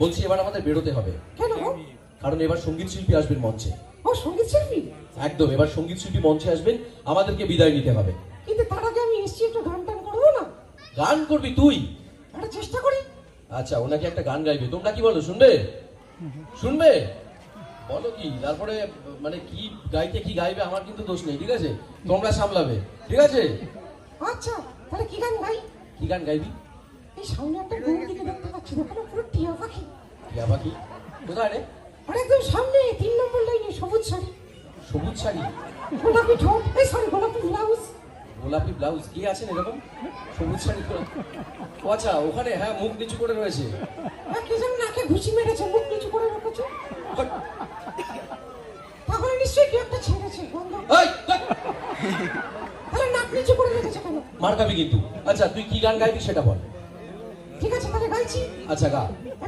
বলছি এবার আমাদের বেরোতে হবে, কেন গো? কারণ এবার সঙ্গীত শিল্পী আসবেন মঞ্চে। ও সঙ্গীত শিল্পী? একদম, এবার সঙ্গীত শিল্পী মঞ্চে আসবেন, আমাদেরকে বিদায় নিতে হবে। কিন্তু তার আগে আমি এসছি একটু গান টান করবো না? গান করবি তুই? একটা চেষ্টা করি। আচ্ছা, ওনাকে একটা গান গাইবে, তোমরা কি বলো, শুনবে? শুনবে? বলো কি, তারপরে মানে কি গাইতে কি গাইবে আমার কিন্তু দোষ নেই, ঠিক আছে? তোমরা সামলাবে, ঠিক আছে? আচ্ছা তাহলে কি গান গাই? কি গান গাইবি? এই সামনে একটা বউ দিকে দেখতে পাচ্ছি, দেখো পুরো টিয়া পাখি। টিয়া পাখি? কোথায় রে? আর একদম সামনে 3 নম্বর লাইনে, সবুজ শাড়ি, সবুজ শাড়ি, গোলাপি ঠোঁট, এই সরি গোলাপি ব্লাউজ। গোলাপি ব্লাউজ, কি আছেন এরকম সবুজ শাড়ি পরে? ও আচ্ছা, ওখানে হ্যাঁ মুখ নিচু করে রয়েছে। আর কি যেন নাকে ঘুষি মেরেছে, মুখ নিচু করে রেখেছে। তাহলে নিশ্চয়ই কি একটা ছেড়েছে গন্ধ। এই, এই, তাহলে নাক নিচু করে রেখেছে কেন? মার খাবি কিন্তু। আচ্ছা তুই কি গান গাইবি সেটা বল। ঠিক আছে তাহলে গাইছি। আচ্ছা গা।